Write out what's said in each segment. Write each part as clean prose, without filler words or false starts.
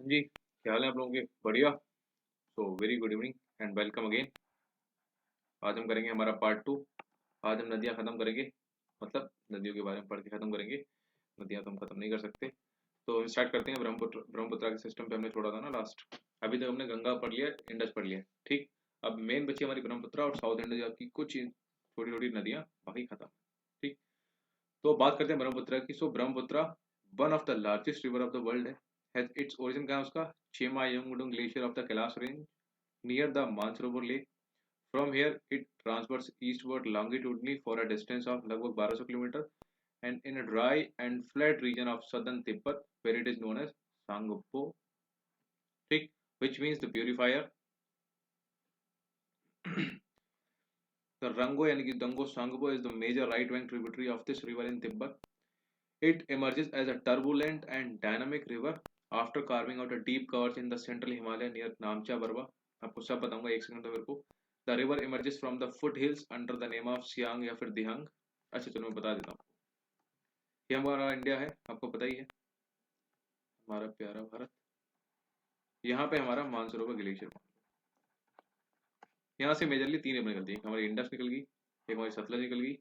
हाँ जी, क्या हाल है आप लोगों के? बढ़िया। So very good evening and welcome again. आज हम करेंगे हमारा पार्ट 2। आज हम नदियाँ ख़त्म करेंगे, मतलब नदियों के बारे में पढ़ के ख़त्म करेंगे। नदियाँ तो हम ख़त्म नहीं कर सकते। तो हम स्टार्ट करते हैं। ब्रह्मपुत्र के सिस्टम पे हमने छोड़ा था ना लास्ट। अभी तक हमने गंगा पढ़ लिया, इंडस पढ़ लिया, ठीक। अब मेन बची हमारी ब्रह्मपुत्र और साउथ इंडिया की कुछ छोटी छोटी नदियाँ, बाकी ख़त्म। ठीक। तो बात करते हैं ब्रह्मपुत्र की। So Brahmaputra one of the largest river of the world है। हैज इट्स ओरिजिन कहाँ है उसका? Chemayungdung glacier of the Kailash range near the Mansarovar Lake. From here, it transverse eastward longitudinally for a distance of लगभग 1200 kilometre and in a dry and flat region of southern Tibet where it is known as Sangpo, ठीक, which means the purifier. The Rango यानी कि Dango Sangpo is the major right bank tributary of this river in Tibet. It emerges as a turbulent and dynamic river after carving out a deep gorge in the central Himalaya near Namcha Barwa. आपको सब बताऊंगा, एक second दो मेरे को। The river emerges from the foot hills under the name of Siang या फिर दिहांग। अच्छा चलो मैं बता देता हूँ। ये हमारा इंडिया है, आपको पता ही है, हमारा प्यारा भारत। यहाँ पे हमारा मानसरोवर ग्लेशियर, यहाँ से मेजरली तीन रिवर निकलती है। एक हमारी इंडस निकल गई, एक हमारी सतलज निकल गई,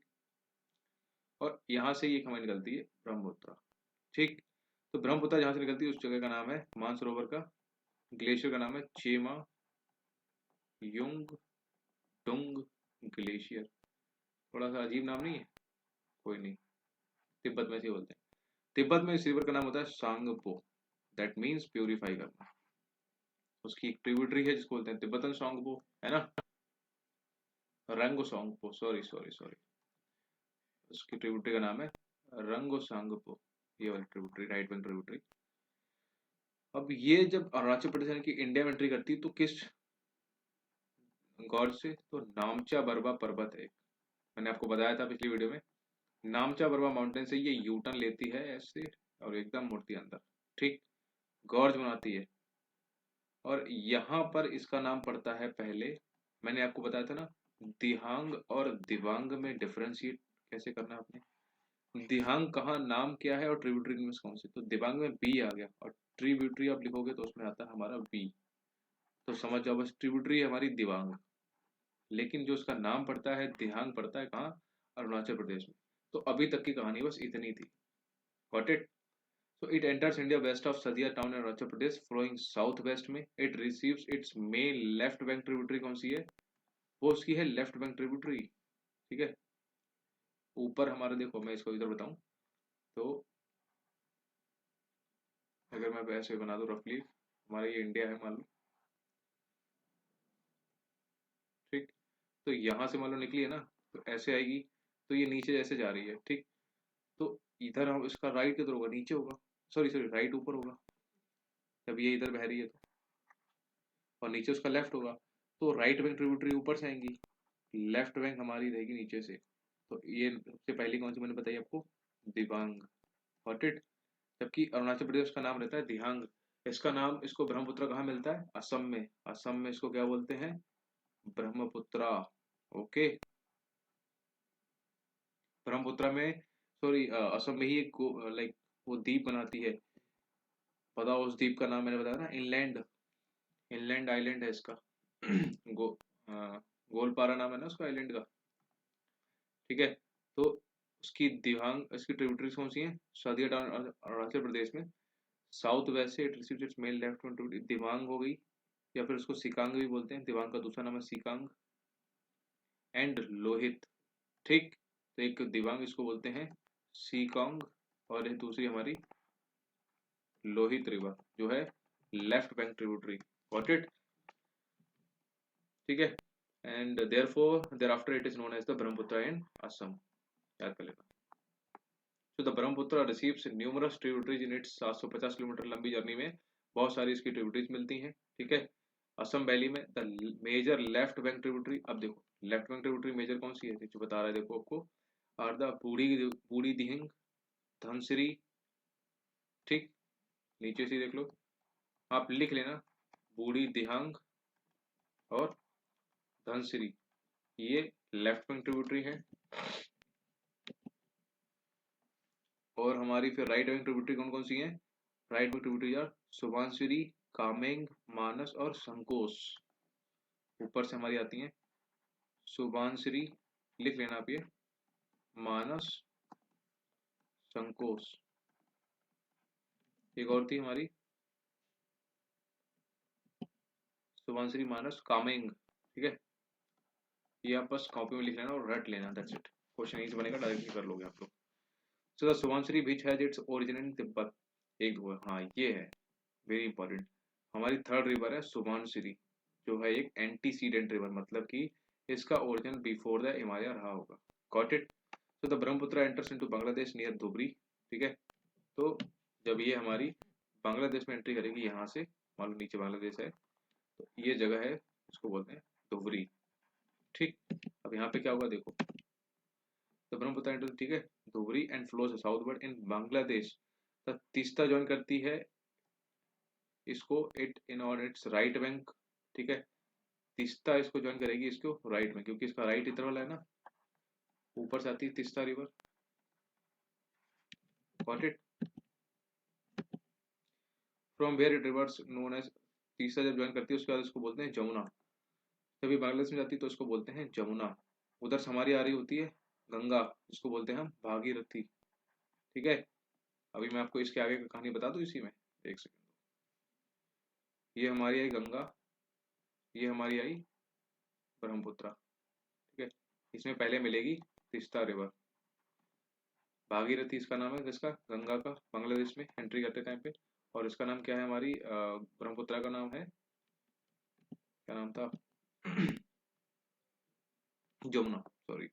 और यहाँ से एक हमारी निकलती है ब्रह्मपुत्र, ठीक। तो ब्रह्मपुत्र जहाँ से निकलती है उस जगह का नाम है मानसरोवर का, ग्लेशियर का नाम है चेमा युंग डुंग ग्लेशियर। थोड़ा सा अजीब नाम नहीं है? कोई नहीं, तिब्बत में से बोलते हैं। तिब्बत में इस रिवर का नाम होता है सांगपो, दैट मीन्स प्यूरिफाई करना। उसकी एक ट्रिब्यूटरी है जिसको बोलते हैं तिब्बतन सांगपो, है ना, रंगो सांगपो, सॉरी सॉरी सॉरी। उसकी ट्रिब्यूटरी का नाम है रंगो सांगपो, ये वाली ट्रिब्यूटरी, राइट बैंक ट्रिब्यूटरी। अब ये जब अरुणाचल प्रदेश यानी कि इंडिया में एंट्री करती है तो किस गॉड से? तो नामचा बरवा पर्वत है। मैंने आपको बताया था पिछली वीडियो में, नामचा बरवा माउंटेन से ये यू टर्न लेती है ऐसे और एकदम मुड़ती है अंदर, ठीक, गॉर्ज बनाती है। और यहाँ पर इसका नाम पड़ता है पहले, मैंने आपको बताया था ना, दिहांग और दिवांग में डिफरेंशिएट कैसे करना है आपने। दिहांग कहाँ, नाम क्या है, और ट्रिब्यूटरी में कौन सी? तो दिबांग में बी आ गया, और ट्रिब्यूटरी आप लिखोगे तो उसमें आता है हमारा बी। तो समझ जाओ बस, ट्रिब्यूटरी है हमारी दिबांग, लेकिन जो उसका नाम पड़ता है दिहांग पड़ता है कहाँ? अरुणाचल प्रदेश में। तो अभी तक की कहानी बस इतनी थी। Got it? So it enters India west of Sadia town in Arunachal Pradesh, flowing southwest में। It receives its main left bank tributary कौन सी है? वो उसकी है लेफ्ट बैंक ट्रिब्यूटरी, ठीक है। ऊपर हमारे देखो, मैं इसको इधर बताऊं तो, अगर मैं ऐसे बना दूं रफली, हमारा ये इंडिया है मान लो, ठीक। तो यहाँ से मान लो निकली है ना, तो ऐसे आएगी, तो ये नीचे जैसे जा रही है, ठीक। तो इधर हम इसका राइट किधर होगा? नीचे होगा, सॉरी सॉरी, राइट ऊपर होगा जब ये इधर बह रही है तो, और नीचे उसका लेफ्ट होगा। तो राइट बैंक ट्रिब्यूटरी ऊपर से आएंगी, लेफ्ट बैंक हमारी रहेगी नीचे से। तो ये सबसे पहली कौन सी मैंने बताई आपको? दिबांग। Got it? जबकि अरुणाचल प्रदेश का नाम रहता है दिहांग। इसका नाम, इसको ब्रह्मपुत्र कहाँ मिलता है? असम में। असम में इसको क्या बोलते हैं? ब्रह्मपुत्रा। ओके। ब्रह्मपुत्र में, सॉरी, असम में ही एक लाइक वो द्वीप बनाती है। बताओ उस द्वीप का नाम, मैंने बताया ना, इनलैंड, इनलैंड आइलैंड है इसका। गो गोलपारा नाम है ना उसका आइलैंड का, ठीक है। तो उसकी दिहांग, इसकी ट्रिब्यूटरीज कौन सी हैं? सादिया टाउन अरुणाचल प्रदेश में। साउथ वेस्ट से it receives it's main left tributary Dibang हो गई, या फिर उसको सिकांग भी बोलते हैं, दिबांग का दूसरा नाम है सिकांग, एंड लोहित, ठीक। तो एक दिबांग इसको बोलते हैं सिकांग, और ये दूसरी हमारी लोहित रिवर जो है left bank tributary. Got it? ठीक है। And therefore thereafter it is known as the Brahmaputra in Assam, याद कर लेना। तो the Brahmaputra receives numerous tributaries in its 750 kilometre लंबी जर्नी में बहुत सारी इसकी ट्रिब्यूटरीज मिलती हैं, ठीक है। असम वैली में the major left bank tributary, अब देखो लेफ्ट बैंक ट्रिब्यूटरी मेजर कौन सी है जो बता रहा है, देखो आपको, आर द बूढ़ी बूढ़ी दिहिंग, धनसिरी, ठीक। नीचे से देख लो, आप लिख लेना, बूढ़ी दिहांग और धनसिरी, ये लेफ्ट बैंक ट्रिब्यूटरी है। और हमारी फिर राइट बैंक ट्रिब्यूटरी कौन कौन सी है? Right bank tributaries are Subansiri, Kameng, Manas और संकोस। ऊपर से हमारी आती हैं सुबनसिरी, लिख लेना आप ये, मानस, संकोस। एक और थी हमारी सुबनसिरी, मानस, कामेंग। ठीक है, ये आप बस कॉपी में लिख लेना और रट लेना, दैट्स इट। क्वेश्चन यहीं से बनेगा, डायरेक्टली कर लोगे आप लोग। So the Subansiri which has its origin इन तिब्बत। एक दो, हाँ ये है वेरी इंपॉर्टेंट। हमारी थर्ड रिवर है सुबनसिरी, जो है एक एंटीसीडेंट रिवर, मतलब कि इसका ओरिजिन बिफोर द हिमालय रहा होगा। Got it. So the Brahmaputra enters into Bangladesh near Dhubri. ठीक है, तो जब ये हमारी बांग्लादेश में एंट्री करेगी यहाँ से, मान लो नीचे बांग्लादेश है, तो ये जगह है, इसको बोलते हैं धुबरी। ठीक, अब यहाँ पे क्या होगा देखो, तो ब्रह्मपुत्र एंटर, ठीक है, धुबरी एंड फ्लोज साउथवर्ड इन बांग्लादेश। तो तीस्ता ज्वाइन करती है इसको, it in on it's right bank. ठीक है, तीस्ता इसको ज्वाइन करेगी इसको राइट में, क्योंकि इसका राइट इधर वाला है ना, ऊपर से आती है Teesta river. Got it. From where it rivers known as, Teesta जब ज्वाइन करती है उसके बाद इसको बोलते हैं जमुना। जब ये बांग्लादेश में जाती है तो इसको बोलते हैं जमुना। उधर से हमारी आ रही होती है गंगा, जिसको बोलते हैं हम भागीरथी। ठीक है, अभी मैं आपको इसके आगे की कहानी बता दूं इसी में, एक सेकंड। ये हमारी आई गंगा, ये हमारी आई ब्रह्मपुत्र। ठीक है, इसमें पहले मिलेगी तीस्ता रिवर। भागीरथी इसका नाम है, किसका, गंगा का, बांग्लादेश में एंट्री करते टाइम पे। और इसका नाम क्या है, हमारी ब्रह्मपुत्र का नाम है, क्या नाम था जमुना, सॉरी,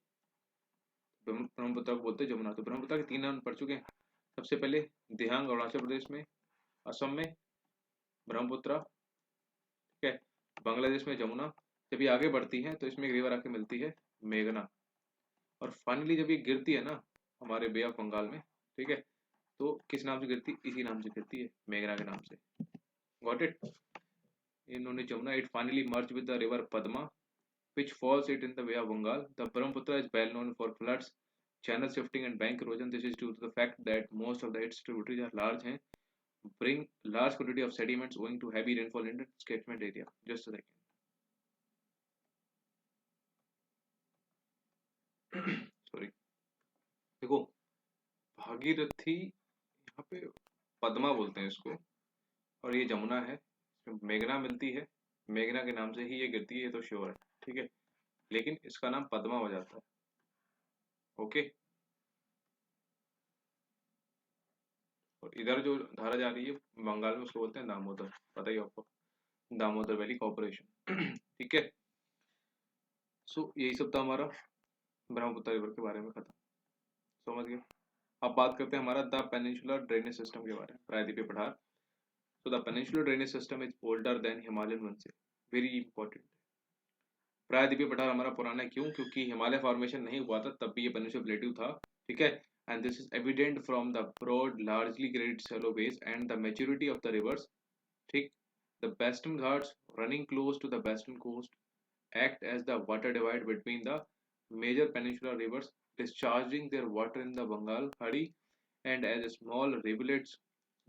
ब्रह्मपुत्र को बोलते हैं जमुना। तो ब्रह्मपुत्र के तीन नाम पढ़ चुके हैं। सबसे पहले दिहांग अरुणाचल प्रदेश में, असम में ब्रह्मपुत्र, ठीक है, बांग्लादेश में जमुना। जब ये आगे बढ़ती है तो इसमें एक रिवर आके मिलती है मेघना, और फाइनली जब ये गिरती है ना हमारे बे ऑफ बंगाल में, ठीक है, तो किस नाम से गिरती, इसी नाम से गिरती है, मेघना के नाम से। Got it. इन्होंने Jamuna, it finally merge with the river Padma which falls it in the Bay of Bengal. The Brahmaputra is well known for floods, channel shifting and bank erosion. This is due to the fact that most of its tributaries are large and bring large quantity of sediments owing to heavy rainfall in its catchment area. Just a second. Sorry. देखो, भागीरथी यहाँ पे पद्मा बोलते हैं इसको, और ये जमुना है, इसमें मेघना मिलती है, मेघना के नाम से ही ये गिरती है, ये तो श्योर है। ठीक है, लेकिन इसका नाम पद्मा हो जाता है। ओके, और इधर जो धारा जा रही है बंगाल में, उसको बोलते हैं दामोदर, पता ही आपको, दामोदर वैली कॉर्पोरेशन। ठीक है, सो यही सब था हमारा ब्रह्मपुत्र रिवर के बारे में, खत्म, समझ गए। अब बात करते हैं हमारा द पेनिनसुलर ड्रेनेज सिस्टम के बारे में, प्रायद्वीपीय पठार। तो the peninsular drainage system is older than Himalayan one से, वेरी इंपॉर्टेंट। प्रायद्वीपीय पठार हमारा पुराना है, क्यों, क्योंकि हिमालय फॉर्मेशन नहीं हुआ था तब भी ये पेनिनसुलर प्लेट्यू था। ठीक है, and this is evident from the broad largely graded shallow base and the maturity of the rivers. ठीक, the western Ghats running close to the western coast act as the water divide between the major peninsular rivers, discharging their water in the Bengal Khadi, and as small rivulets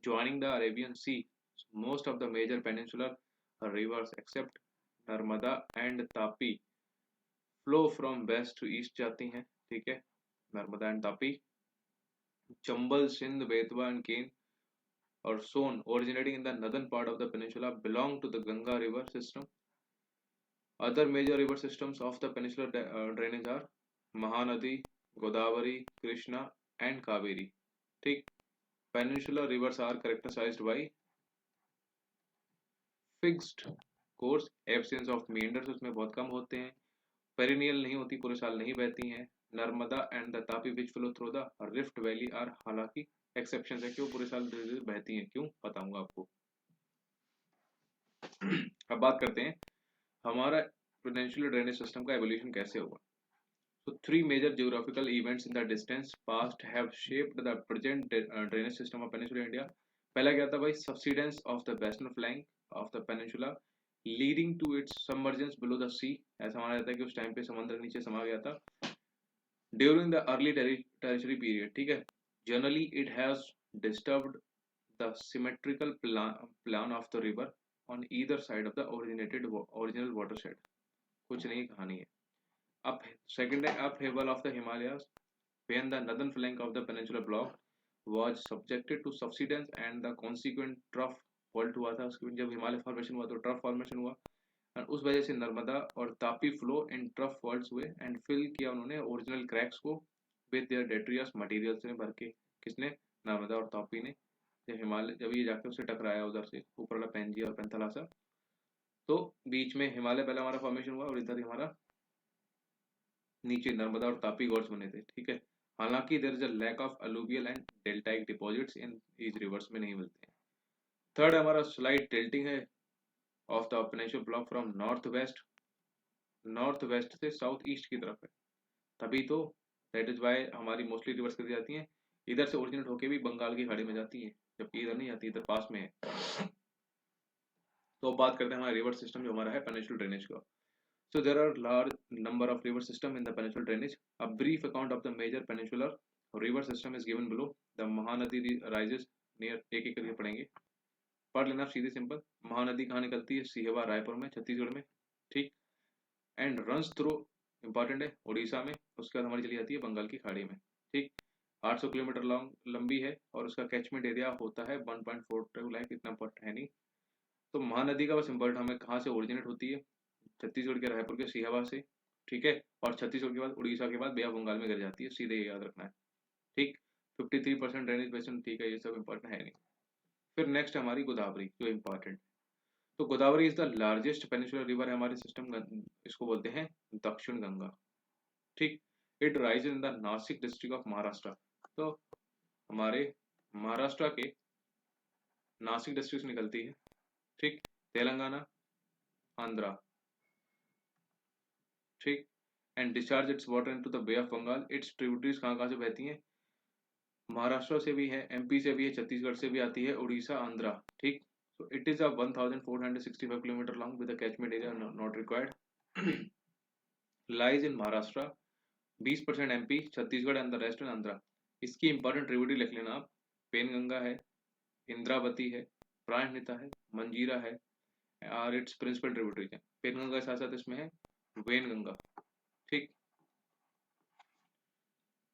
joining the Arabian Sea. Most of the major peninsular rivers except Narmada and Tapi flow from west to east जाती हैं। ठीक है, Narmada and Tapi, Chambal, Sindh, Betwa and केन और सोन originating in the northern part of the peninsula belong to the Ganga river system. Other major river systems of the peninsular drainage are Mahanadi, Godavari, Krishna and Kaveri. ठीक, peninsular rivers are characterized by fixed course, absence of meanders, उसमें बहुत कम होते हैं, perennial नहीं होती, पूरे साल नहीं बहती हैं। Narmada and the Tapi which flow through the rift valley are हालांकि एक्सेप्शन है, क्यों पूरे साल बहती हैं, क्यों बताऊंगा आपको। अब बात करते हैं हमारा पेनिनसुलर ड्रेनेज सिस्टम का एवोल्यूशन कैसे हुआ। So three major geographical events in the distant past have shaped the present drainage system of Peninsular India. पहला क्या था भाई, subsidence of the western flank of the peninsula leading to its submergence below the sea. ऐसा माना जाता है कि उस टाइम पे समुद्र नीचे समा गया था। During the early tertiary period, ठीक है, generally it has disturbed the symmetrical plan of the river on either side of the original watershed. कुछ नहीं कहानी है। अब सेकंड है upheaval of the Himalayas when the northern flank of the peninsular block was subjected to subsidence and the consequent trough fault हुआ था। उसके जब हिमालय फॉर्मेशन हुआ तो ट्रफ फॉर्मेशन हुआ और उस वजह से नर्मदा और Tapi flow in trough faults हुए एंड फिल किया उन्होंने ओरिजिनल क्रैक्स को विद देयर डेट्रियस मटेरियल्स में भर के। किसने? नर्मदा और तापी ने। जब हिमालय जब ये जाके उससे टकराया उधर से ऊपर वाला पेंजिया और पेंथलासा, तो बीच में हिमालय पहला हमारा फॉर्मेशन हुआ और इधर हमारा नीचे नर्मदा और तापी गॉर्ड्स बने थे। ठीक है, हालांकि there is a lack of alluvial and deltaic deposits in these rivers में नहीं मिलते हैं। थर्ड हमारा स्लाइड टिल्टिंग है of the peninsular block from north west से साउथ ईस्ट की तरफ है। तभी तो दैट इज वाई हमारी मोस्टली रिवर्स कर दी जाती हैं, इधर से ओरिजिनेट होके भी बंगाल की खाड़ी में जाती है, जबकि इधर नहीं आती, इधर पास में है। तो बात करते हैं हमारा रिवर सिस्टम जो हमारा है पेनिनसुलर ड्रेनेज का। So there are large number of river system in the peninsular drainage. A brief account of the major peninsular river system is given below. The Mahanadi rises near, एक एक करके पढ़ेंगे, पढ़ लेना सीधे सिंपल। महानदी कहाँ निकलती है? सिहवा रायपुर में, छत्तीसगढ़ में। ठीक, एंड रन्स थ्रू, इंपॉर्टेंट है, उड़ीसा में। उसके बाद हमारी चली जाती है बंगाल की खाड़ी में। ठीक, 800 किलोमीटर लॉन्ग लंबी है और उसका कैचमेंट एरिया होता है 1.42 लाख, इतना इम्पोर्टेंट है नहीं। तो महानदी का बस इम्पोर्टेंट हमें कहाँ से ओरिजिनेट होती है? छत्तीसगढ़ के रायपुर के सिहवा से। ठीक है, और छत्तीसगढ़ के बाद उड़ीसा के बाद बे ऑफ बंगाल में गिर जाती है, सीधे ये याद रखना है। ठीक, 53% ड्रेनेज बेसिन। ठीक है, ये सब इंपॉर्टेंट है नहीं। फिर नेक्स्ट हमारी गोदावरी जो इंपॉर्टेंट। तो Godavari is the largest peninsular river है हमारे सिस्टम, इसको बोलते हैं दक्षिण गंगा। ठीक, it rise in the Nashik district of Maharashtra. तो हमारे महाराष्ट्र के नासिक डिस्ट्रिक्ट से निकलती है। ठीक, तेलंगाना, आंध्रा। ठीक, and discharge its water into the Bay of Bengal. Its tributaries कहाँ से बहती हैं? महाराष्ट्र से भी है, एमपी से भी है, छत्तीसगढ़ से भी आती है, उड़ीसा, आंध्रा। ठीक, so it is a 1465 kilometre long with catchment area not required. Lies in Maharashtra, 20% MP, Chhattisgarh and the rest in Andhra. इसकी इंपॉर्टेंट ट्रिब्यूटरी लिख लेना आप। पेनगंगा है, इंद्रावती है, प्राणहिता है, मंजीरा है, और इट्स प्रिंसिपल ट्रिब्यूटरीज है। पेनगंगा के साथ साथ इसमें है वेनगंगा। ठीक,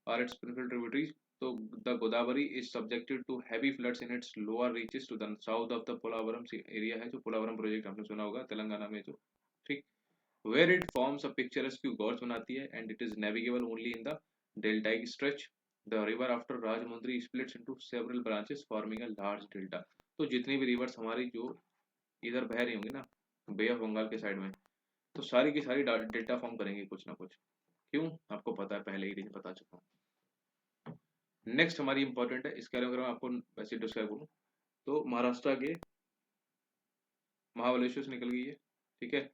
और its principal tributaries. So the Godavari is subjected to heavy floods in its lower reaches to the south of the Polavaram area है, जो पोलावरम प्रोजेक्ट आपने सुना होगा तेलंगाना में जो। ठीक, where it forms a picturesque gorge बनाती है and it is navigable only in the deltaic stretch. The river after Rajahmundry splits into several branches forming a large delta. तो जितनी भी रिवर्स हमारी जो इधर बह रही होंगी ना बे ऑफ बंगाल के साइड में, तो सारी की सारी डेल्टा फॉर्म करेंगे कुछ ना कुछ। क्यों? आपको पता है, पहले ही बता चुका हूँ। नेक्स्ट हमारी इंपॉर्टेंट है, इसके बारे में अगर मैं आपको वैसे डिस्क्राइब करूँ तो महाराष्ट्र के महाबलेश्वर से निकल गई है। ठीक है,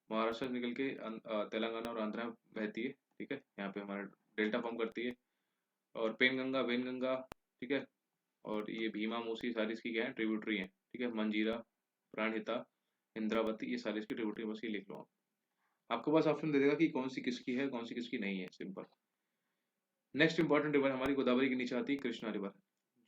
महाराष्ट्र से निकल के तेलंगाना और आंध्रा बहती है। ठीक है, यहाँ पे हमारा डेल्टा फॉर्म करती है। और पेनगंगा, वेनगंगा, ठीक है, और ये भीमा, मूसी, सारी इसकी क्या है? ट्रिब्यूटरी है। ठीक है, मंजीरा, प्राणहिता, इंद्रावती, ये सारी इसकी ट्रिब्यूटरी, बस ये लिख लो आप। आपके पास ऑप्शन दे देगा कि कौन सी किसकी है, कौन सी किसकी नहीं है, सिंपल। नेक्स्ट इंपॉर्टेंट रिवर हमारी गोदावरी के नीचे आती है कृष्णा रिवर,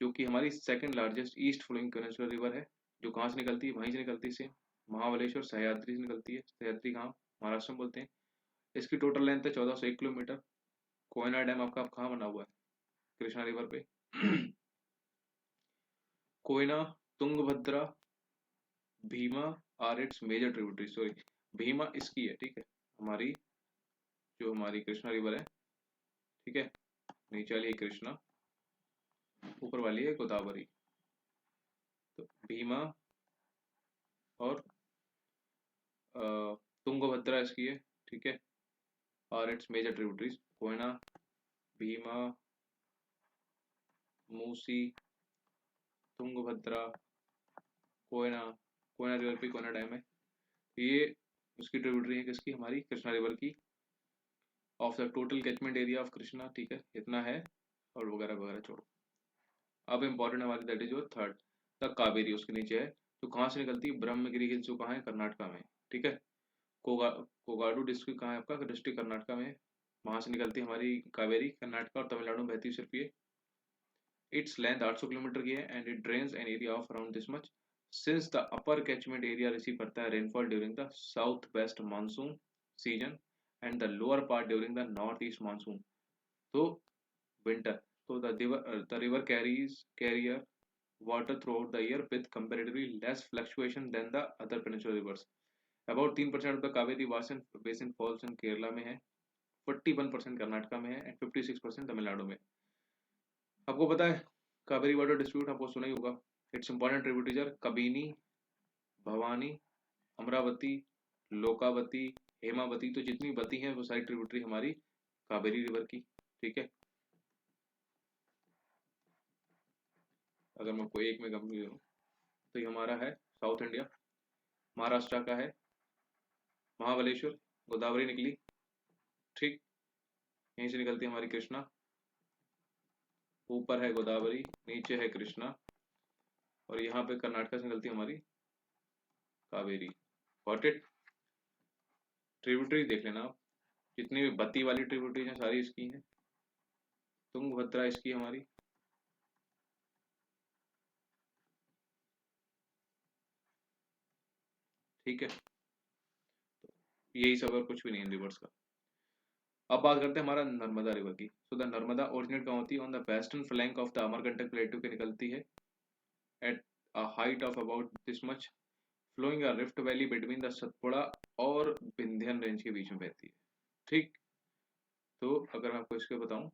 जो कि हमारी second largest east flowing peninsular river है। जो कहाँ से निकलती है? वहीं से निकलती है, सेम महाबलेश्वर, सह्याद्री से निकलती है। सह्याद्री कहाँ? महाराष्ट्र में बोलते हैं। इसकी टोटल लेंथ है 1401 किलोमीटर। कोयना डैम आपका कहाँ बना हुआ है? कृष्णा रिवर पे। Koyna, Tungabhadra, Bhima are its major tributary. Sorry, Bhima इसकी है। ठीक है, हमारी जो हमारी कृष्णा रिवर है। ठीक है, नीचे वाली है कृष्णा, ऊपर वाली है गोदावरी। तो भीमा और तुंगभद्रा इसकी है। ठीक है, और its major tributaries Koyna, Bhima, Musi, Tungabhadra, Koyna. Koyna river पे कोयना डैम है, ये उसकी ट्रिब्यूटरी है किसकी? हमारी कृष्णा रिवर की। Of the total catchment area of Krishna, ठीक है, इतना है, और वगैरह वगैरह छोड़ो। अब इम्पोर्टेंट हमारी दैट इज जो थर्ड, द कावेरी उसके नीचे है। तो कहाँ से निकलती है? ब्रह्मगिरी हिल्स, जो कहाँ है? कर्नाटका में। ठीक है, कोगाडू डिस्ट्रिक्ट कहाँ है आपका? डिस्ट्रिक्ट कर्नाटका में। वहां से निकलती है हमारी कावेरी, कर्नाटका और तमिलनाडु में बहती सिर्फ ये। Its length 800 किलोमीटर की है and it drains an area of around this much since the upper catchment area receive करता है rainfall during the south west monsoon season and the lower part during the north east monsoon, तो winter. तो the river carrier water throughout the year with comparatively less fluctuation than the other peninsular rivers. About 3% of the Kaveri basin falls in Kerala में है, 41% कर्नाटका में है and 56% Tamil Nadu में। आपको पता है कावेरी वाटर डिस्ट्रीब्यूट आपको सुना ही होगा। It's important tributaries are Kabini, Bhavani, Amravati, Lokavati, Hemavati. तो जितनी बती हैं वो सारी ट्रिब्यूटरी हमारी कावेरी रिवर की, ठीक है। अगर मैं आपको एक में गंभीर हूँ तो ये हमारा है साउथ इंडिया, महाराष्ट्र का है महाबलेश्वर, गोदावरी निकली, ठीक। यहीं से निकलती है हमारी कृष्णा, ऊपर है गोदावरी, नीचे है कृष्णा, और यहाँ पे कर्नाटक से निकलती है हमारी कावेरी। Got it. ट्रिब्यूटरी देख लेना आप, जितनी भी बत्ती वाली ट्रिब्यूटरीज हैं सारी इसकी हैं। तुंगभद्रा इसकी हमारी, ठीक है। तो यही सब और कुछ भी नहीं है रिवर्स का। अब बात करते हैं हमारा नर्मदा रिवर की। सो द नर्मदा ओरिजिनेट कहाँ होती है? On the western flank of the Amarkantak plateau के निकलती है at a height of about this much, flowing a rift valley between the Satpura और विंध्यन रेंज के बीच में बहती है, ठीक। तो अगर मैं आपको इसके बताऊं,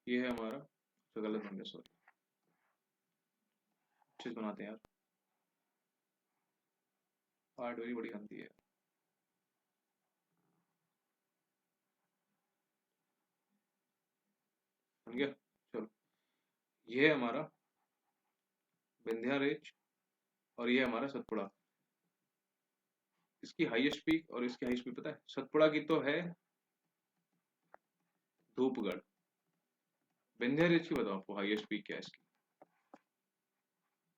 ये है हमारा, तो गलत बन गया सॉरी, अच्छे से बनाते हैं यार, हार्डवेयर बड़ी गंदी है। बन गया, चलो। ये है हमारा विंध्या रेंज और ये है हमारा सतपुड़ा। इसकी हाईएस्ट पीक और इसकी हाईएस्ट पीक पता है? सतपुड़ा की तो है धूपगढ़, विंध्या रेंज की बताओ आपको हाईएस्ट पीक क्या है इसकी?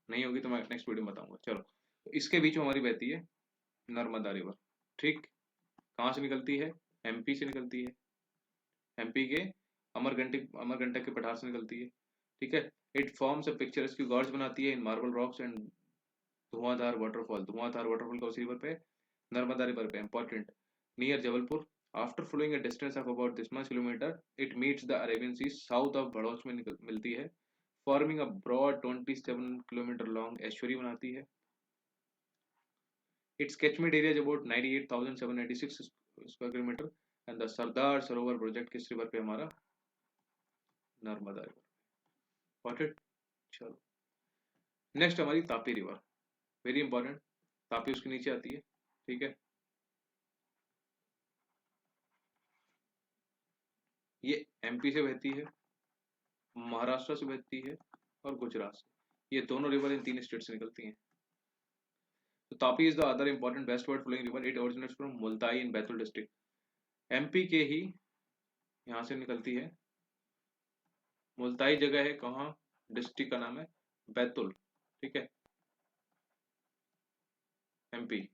नहीं होगी तो मैं नेक्स्ट वीडियो में बताऊंगा। चलो, तो इसके बीच में हमारी बहती है नर्मदा रिवर, ठीक। कहाँ से निकलती है? एमपी से निकलती है, एमपी के अमरकंटक के पठार से निकलती है, ठीक है। It forms a picturesque gorge बनाती है in marble rocks and Dhuandhar waterfall का उसी रिवर पे, नर्मदा रिवर पे, important, near Jabalpur. After flowing a distance of about this much kilometre it meets the Arabian Sea south of Bharuch में मिलती है, forming a broad 27 kilometre long estuary बनाती है। Its catchment area is about 98,796 square kilometre and the Sardar Sarovar project किस river पे? हमारा Narmada river. Got it. चलो, next हमारी Tapi river, very important. Tapi उसके नीचे आती है, ठीक है। ये एमपी से बहती है, महाराष्ट्र से बहती है और गुजरात से। ये दोनों रिवर इन तीन स्टेट से निकलती हैं। तो Tapi is the other important westward flowing river. It originates from Multai in Betul district, MP के ही यहाँ से निकलती है। मुल्ताई जगह है कहाँ? डिस्ट्रिक्ट का नाम है बैतूल, ठीक है, एमपी,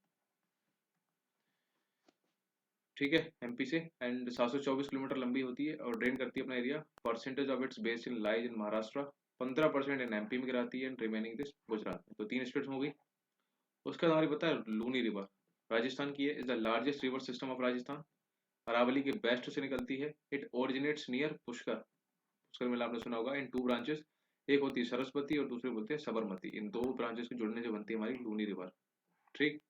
ठीक है, एमपी से। एंड 724 किलोमीटर लंबी होती है और ड्रेन करती है अपना area. Percentage of its base in lies in Maharashtra, 15% in MP में गिराती है एंड रिमेनिंग दिस गुजरात में। तो तीन स्टेट्स में हो गई। उसके बाद हमारी पता है लूनी रिवर, राजस्थान की है, is the largest river system of Rajasthan, Aravalli के वेस्ट से निकलती है। It originates near Pushkar, Pushkar Mela आपने सुना होगा, इन टू ब्रांचेस, एक होती है सरस्वती और दूसरे बोलते हैं सबरमती। इन दो ब्रांचेस के जुड़ने से बनती है हमारी लूनी रिवर, ठीक।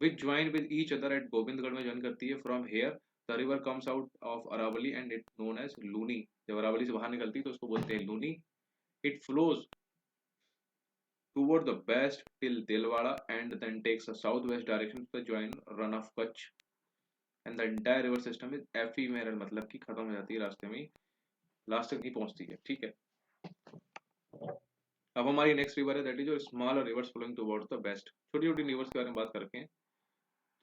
Which join with each other at Govindgarh में ज्वाइन करती है। From here the river comes out of Aravalli and it known as Luni. जब अरावली से बाहर निकलती है तो उसको बोलते हैं Luni. It flows toward the west till Dilwara and then takes a southwest direction to join run of Kutch and the entire river system is ephemeral, मतलब कि खत्म हो जाती है रास्ते में ही, लास्ट तक नहीं पहुंचती है, ठीक है। अब हमारी नेक्स्ट रिवर है that is small rivers flowing towards the west. छोटी छोटी रिवर्स के बारे में बात करते हैं।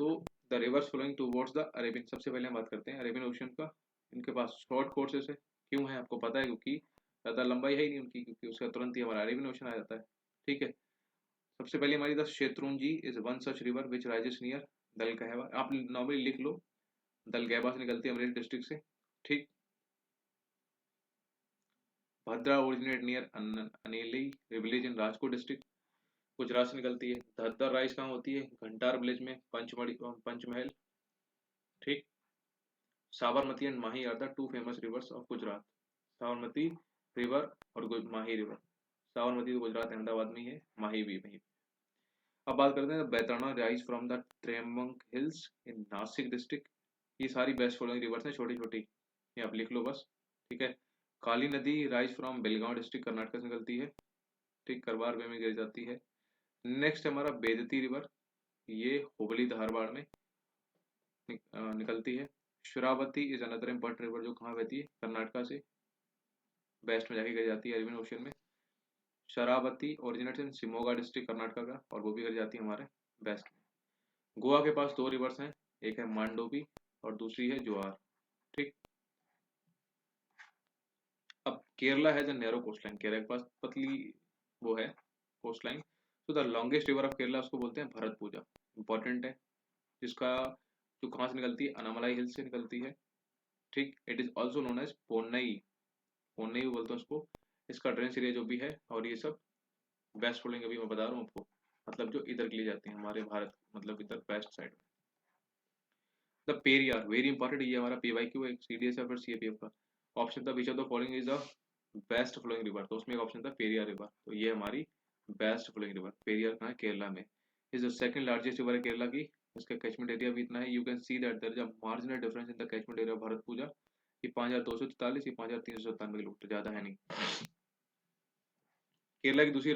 तो the rivers flowing towards the Arabian, सबसे पहले हम बात करते हैं अरेबियन ओशन का। इनके पास शॉर्ट कोर्सेस है, क्यों है आपको पता है? क्योंकि ज़्यादा लंबाई है ही नहीं उनकी, क्योंकि उसका तुरंत ही हमारा अरेबियन ओशन आ जाता है, ठीक है। सबसे पहले हमारी the Shetrunji is one such river which rises near दल कहवा। आप नॉर्मली लिख लो दलगैबा से निकलती है अमरेली डिस्ट्रिक्ट से, ठीक। Bhadra originate near Aneli village in Rajkot district, Gujarat से निकलती है। धद्दर राइस कहाँ होती है? घंटार विलेज में, पंचमहल, ठीक। Sabarmati and Mahi are the two famous rivers of Gujarat. Sabarmati river और माही रिवर। साबरमती तो गुजरात अहमदाबाद में ही है, माही भी वहीं। अब बात करते हैं Baitarani rise from the Trimbak hills in Nashik district. ये सारी बेस्ट फॉलोइंग रिवर्स हैं, छोटी छोटी, ये आप लिख लो बस, ठीक है। काली नदी rise from Belgaum district, Karnataka से निकलती है, ठीक, करवार वे में गिर जाती है। नेक्स्ट हमारा बेदती रिवर, ये हुबली धारवाड़ में निकलती है। Sharavati is another important river, जो कहाँ बहती है? कर्नाटका से वेस्ट में जाके गिर जाती है अरबियन ओशन में। शरावती ओरिजिनेट्स इन शिमोगा डिस्ट्रिक्ट कर्नाटका का, और वो भी गिर जाती है हमारे वेस्ट में। गोवा के पास दो रिवर्स हैं, एक है मांडोवी और दूसरी है जुआर, ठीक। अब केरला है जो नैरो कोस्ट लाइन, केरला के पास पतली वो है कोस्ट लाइन। तो the longest river of Kerala उसको बोलते हैं भरतपुजा, इंपॉर्टेंट है, जिसका जो कहाँ से निकलती है? अनामलाई हिल्स से निकलती है, ठीक। It is also known as Ponnai, Ponnai भी बोलते हैं उसको। इसका ड्रेनेज एरिया जो भी है, और ये सब वेस्ट फोल्डिंग अभी मैं बता रहा हूँ आपको, मतलब जो इधर के लिए जाते हैं हमारे भारत, मतलब इधर वेस्ट साइड में। द पेरियार वेरी इंपॉर्टेंट, ये हमारा पीवाईक्यू एक सीडीएस या फिर सीएपीएफ का ऑप्शन था, which of the following is the best flowing river, तो उसमें एक ऑप्शन था पेरियार रिवर, तो ये हमारी बेस्ट फ्लोइंग रिवर। पेरियार कहाँ है? केरला में। Is the second largest river है केरला की, इसका कैचमेंट एरिया भी इतना है। You can see that there is a marginal difference in the catchment area of Bharathapuzha, ये 5243, ये 5397 किलोमीटर, ज्यादा है नहीं। केरला की दूसरी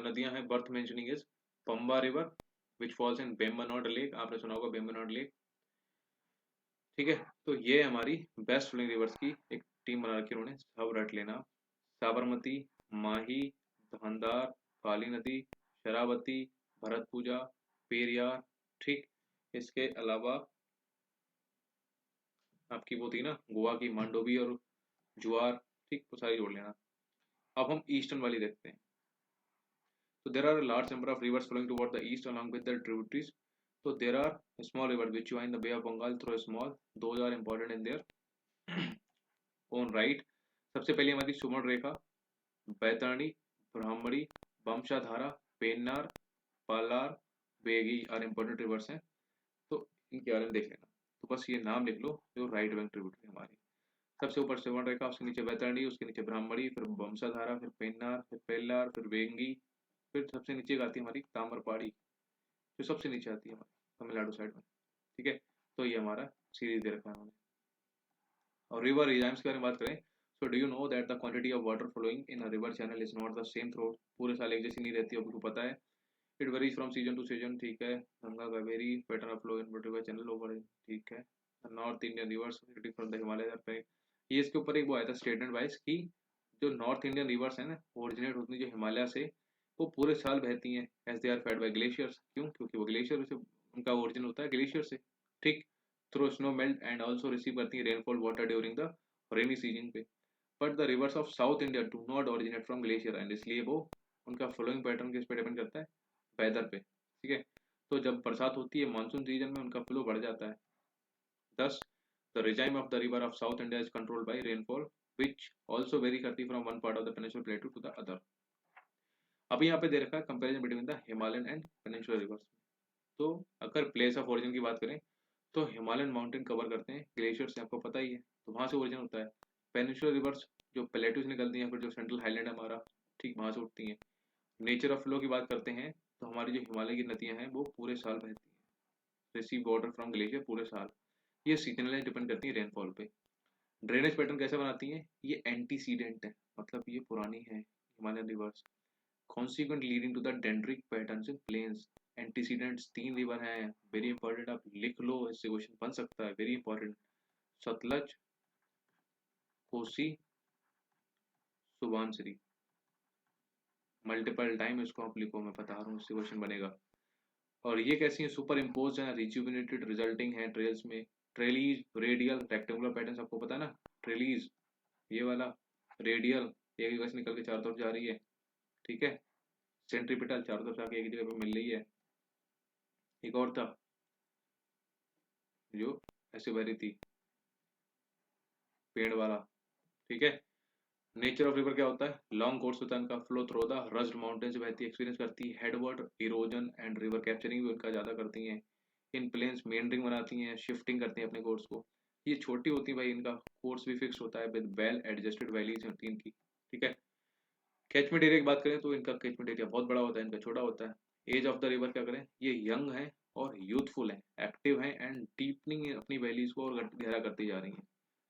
नदियां हैं worth mentioning is Pamba river which falls in Vembanad lake, आपने सुना होगा बेम्बनाड लेक, ठीक है। तो ये हमारी बेस्ट फ्लोइंग रिवर्स की एक टीम बना रखी है उन्होंने, सब रट लेना। साबरमती, माही, धंधार, काली नदी, शरावती, भरतपुजा, पेरियार, ठीक। इसके अलावा आपकी वो थी ना गोवा की मांडोवी और जुआर, ठीक, वो सारी जोड़ लेना। अब हम ईस्टर्न वाली देखते हैं। तो there are large number of rivers flowing toward the east along with their tributaries. So there are small rivers which join the Bay of Bengal through a small. Those are important in their own right. सबसे पहले हमारी सुमन रेखा, बैतरणी, ब्राह्मणी, वंशाधारा, पेन्नार, पालार, वेगी are important rivers हैं, तो इनके बारे में देख लेना। तो बस ये नाम लिख लो जो राइट बैंक ट्रिब्यूटरी हमारी। सबसे ऊपर सुवर्ण रेखा, उसके नीचे बैतरणी, उसके नीचे ब्राह्मणी, फिर वंशाधारा, फिर पेन्नार, फिर पेल्लार, फिर वेंगी, फिर सबसे नीचे आती है हमारी ताम्रपाड़ी, जो सबसे नीचे आती है हमारी तमिलनाडु साइड में, ठीक है। तो ये हमारा सीरीज दे रखा है उन्होंने। और रिवर रिजाइम्स के बारे में बात करें, so do you know that the quantity of water flowing in a river channel is not the same through पूरे साल एक जैसी नहीं रहती है, आपको पता है। It varies from season two season, ठीक है। Ganga Kaveri pattern of flow in river channel over, ठीक है। North Indian reverse from the Himalaya, ये इसके ऊपर एक वो आया था स्टेटमेंट वाइज कि जो नॉर्थ इंडियन रिवर्स है ना, ओरिजिनेट होती है जो हिमालय से, वो पूरे साल बहती हैं as they are fed by glaciers. क्यों? क्योंकि वो ग्लेशियर से उनका ओरिजिन होता है, ग्लेशियर से, ठीक। Through snow melt and also receive करती है rainfall water during the rainy season पे। But the rivers of south India do not originate from glacier, and इसलिए वो उनका फ्लोइंग पैटर्न किस पे डिपेंड करता है? वेदर पे, ठीक है। तो जब बरसात होती है मानसून सीजन में, उनका फ्लो बढ़ जाता है। Thus, the regime of the river of South India is controlled by rainfall, which also vary करती from one part of the peninsular plateau to the other. अभी यहाँ पे दे रखा है comparison between the Himalayan and peninsular reverse. तो अगर place of origin की बात करें, तो हिमालयन माउंटेन कवर करते हैं ग्लेशियर से, आपको पता ही है, तो वहां से ओरिजिन होता है। पेनिनसुलर रिवर्स जो प्लेटू से निकलती हैं, फिर जो सेंट्रल हाईलैंड है हमारा, ठीक, वहां से उठती हैं। नेचर ऑफ फ्लो की बात करते हैं, तो हमारी जो हिमालय की नदियां हैं वो पूरे साल बहती हैं, रिसीव वाटर फ्रॉम ग्लेशियर पूरे साल। ये सीजनली डिपेंड करती है रेनफॉल पे। ड्रेनेज पैटर्न कैसे बनाती है? ये एंटीसीडेंट है, मतलब ये पुरानी है Himalayan rivers. Consequent leading to the dendric patterns in plains. Antecedents 3 river हैं, वेरी इंपॉर्टेंट, आप लिख लो, इससे क्वेश्चन बन सकता है, very important. Sutlej, Kosi, Subansiri, multiple time इसको आप लिखो, मैं बता रहा हूँ, इससे क्वेश्चन बनेगा। और ये कैसी है? सुपर इम्पोज है, रिजुविनेटेड रिजल्टिंग है ट्रेल्स में। ट्रेलीज, रेडियल, रेक्टेंगुलर पैटर्न आपको पता है ना, ट्रेलीज ये वाला, रेडियल एक जगह से निकल के चारों तरफ जा रही है, ठीक है। सेंट्रीपिटल चारों तरफ से आके एक जगह पे मिल रही है। एक और था जो ऐसे बह रही थी, पेड़ वाला। ठीक है। नेचर ऑफ रिवर क्या होता है, लॉन्ग कोर्स होता है इनका, फ्लो थ्रू द रज्ड माउंटेन से बहती है, एक्सपीरियंस करती है headword erosion and river capturing भी उनका ज़्यादा करती हैं। इन प्लेन्स मेंडरिंग बनाती हैं, शिफ्टिंग करती हैं अपने कोर्स को। ये छोटी होती है भाई, इनका कोर्स भी फिक्स होता है विद वेल एडजस्टेड वैलीज होती हैं इनकी। ठीक है। कैचमेंट एरिया की बात करें तो इनका कैचमेंट एरिया बहुत बड़ा होता है, इनका छोटा होता है। एज ऑफ द रिवर क्या करें, ये यंग है और यूथफुल है, एक्टिव है एंड डीपनिंग अपनी वैलीज को और गहरा करती जा रही हैं।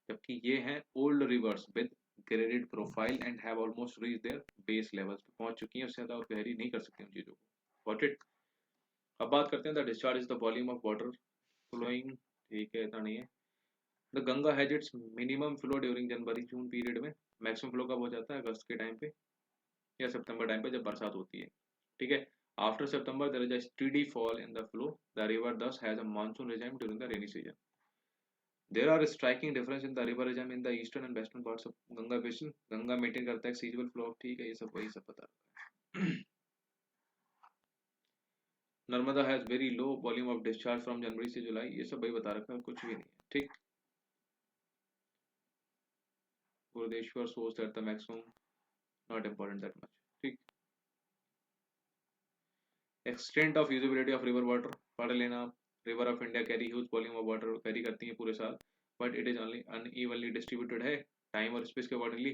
जबकि ये हैं old reverse with graded profile and have almost reach there base levels पे पहुंच चुकी हैं, उससे ज़्यादा और गहरी नहीं कर सकती उन चीज़ों को। Got it. अब बात करते हैं the discharge is the volume of water flowing. ठीक है, इतना नहीं है। The Ganga has its minimum flow during January June period में। मैक्सिमम फ्लो कब हो जाता है, अगस्त के टाइम पे या सितंबर टाइम पे जब बरसात होती है। ठीक है। After September there is a steady fall in the flow, the river thus has a monsoon regime during the rainy season. There are striking difference in the river regime in the eastern and western parts of Ganga basin. Ganga maintain करता है seasonal flow. ठीक है, ये सब वही सब पता है। Narmada has very low volume of discharge from January से जुलाई, ये सब वही बता रखा है, कुछ भी नहीं है। ठीक। बुरदेश्वर source that the maximum, not important that much. ठीक। Extent of usability of river water पढ़ लेना आप। River of India carry huge volume of water carry करती है पूरे साल, but it is only unevenly distributed है टाइम और स्पेस के अकॉर्डिंगली।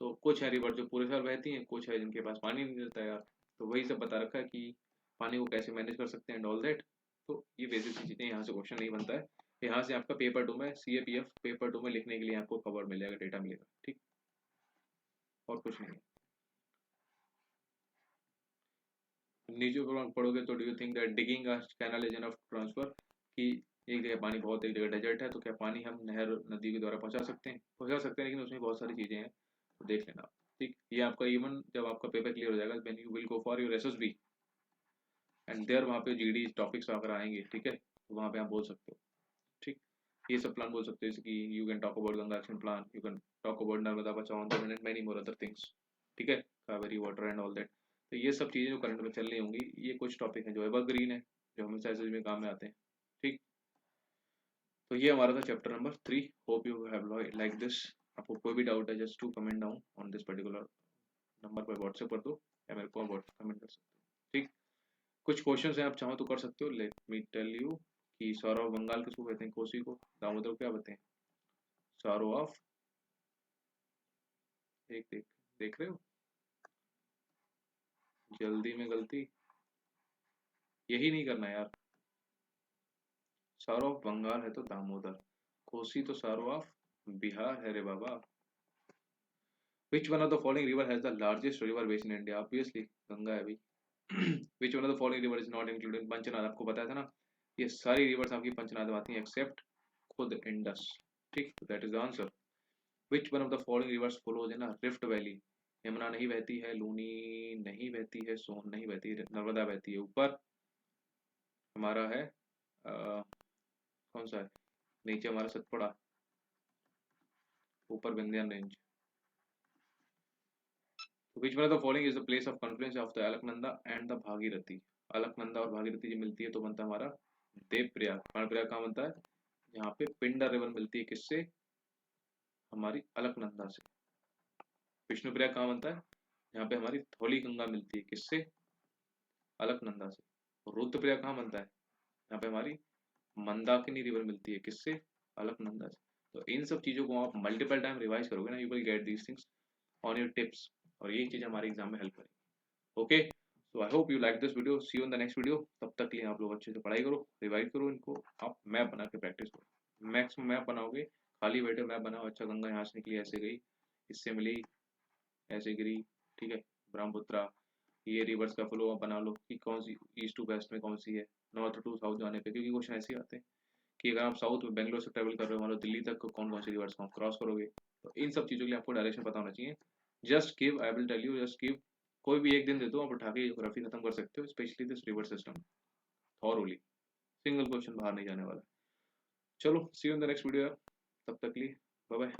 तो कुछ है रिवर जो पूरे साल बहती हैं, कुछ है जिनके पास पानी नहीं रहता यार। तो वही सब बता रखा है कि पानी को कैसे मैनेज कर सकते हैं एंड ऑल दैट। तो ये बेसिक सी चीज़ें, यहाँ से क्वेश्चन नहीं बनता है। यहाँ से आपका पेपर 2 में CAPF पेपर 2 में लिखने के लिए आपको कवर मिलेगा, डेटा मिलेगा। ठीक। और कुछ नहीं है। नीचे पढ़ोगे तो do you think that digging a canal is enough transfer, कि एक जगह पानी बहुत, एक जगह डेजर्ट है, तो क्या पानी हम नहर नदी के द्वारा पहुंचा सकते हैं? पहुंचा सकते हैं, लेकिन उसमें बहुत सारी चीज़ें हैं, तो देख लेना आप। ठीक। ये आपका इवन जब आपका पेपर क्लियर हो जाएगा, when you will go for your SSB and there, वहाँ पे GD टॉपिक्स वगैरह आएंगे। ठीक है, तो वहाँ पे आप बोल सकते हो। ठीक। ये सब प्लान बोल सकते हो, जैसे कि you can talk about Ganga action plan, you can talk about Narmada बचाओ आंदोलन and many more other things. ठीक है, Kaveri water and all that. तो ये सब चीज़ें जो करंट में चल रही होंगी, ये कुछ टॉपिक हैं जो एवरग्रीन है, जो हमेशा SSB में काम में आते हैं। ठीक। तो ये हमारा था chapter number 3। Hope you have like this. आपको कोई भी डाउट है, just to comment down on this particular number पर व्हाट्सएप कर दो, या मेरे को कमेंट कर सकते हो। ठीक। कुछ क्वेश्चंस हैं, आप चाहो तो कर सकते हो। लेट मी टेल यू कि सौरव बंगाल किसको कहते हैं, कोसी को। दामोदर को क्या बताएं, सौरव ऑफ, एक देख देख रहे हो, जल्दी में गलती, यही नहीं करना यार। सौरव बंगाल है तो दामोदर, कोसी तो सौरव ऑफ बिहार है रे बाबा। Which one of the following river has the largest river basin in India, obviously Ganga है भाई। Which one of the following river is not included, Panchnad, आपको बताया था ना, ये सारी रिवर्स आपकी पंचनाद में आती हैं एक्सेप्ट खुद इंडस। ठीक, that is the answer. Which one of the following rivers flows in rift valley, Yamuna नहीं बहती है, लूनी नहीं बहती है, सोन नहीं बहती है, नर्मदा बहती है। ऊपर हमारा है कौन सा है, नीचे हमारा सतपुड़ा, ऊपर विंध्यान रेंज। तो विच one of the following is the place of Confluence of the Alaknanda and the Bhagirathi. Alaknanda और भागीरथी जब मिलती है तो बनता है हमारा देवप्रयाग। कर्णप्रयाग कहाँ बनता है, यहाँ पे पिंडर रिवर मिलती है, किससे, हमारी अलकनंदा से। विष्णुप्रयाग कहाँ बनता है, यहाँ पे हमारी धौली गंगा मिलती है, किससे, अलकनंदा से। और रुद्रप्रयाग कहाँ बनता है, यहाँ पे हमारी मंदाकिनी रिवर मिलती है, किससे, अलकनंदा से। तो इन सब चीजों को आप मल्टीपल टाइम रिवाइज करोगे ना, you will get these things on your tips, और यही चीज हमारे एग्जाम में हेल्प करेगी। Okay, so I hope you like this video, see you in the next video. तब तक के लिए आप लोग अच्छे से पढ़ाई करो, रिवाइज करो, इनको आप मैप बना के प्रैक्टिस करो। मैक्सिमम मैप बनाओगे, खाली बैठे मैप बनाओ, अच्छा गंगा यहाँ से निकली, ऐसे गई, इससे मिली, ऐसे गिरी। ठीक है, ब्रह्मपुत्रा, ये रिवर्स का फ्लो आप बना लो कि कौन सी ईस्ट टू वेस्ट में कौन सी है, नॉर्थ टू साउथ जाने पे, क्योंकि क्वेश्चन ऐसे ही आते हैं कि अगर आप साउथ में बेंगलोर से ट्रेवल कर रहे हो, मान लो दिल्ली तक, कौन कौन सी रिवर्स आप क्रॉस करोगे। तो इन सब चीज़ों के लिए आपको डायरेक्शन पता होना चाहिए। Just give, I will tell you, just give, कोई भी एक दिन दे दो, आप उठा के ज्योग्राफी खत्म कर सकते हो, specially this river system thoroughly. Single question बाहर नहीं जाने वाला। चलो, see you in the next video, तब तक के लिए बाय बाय।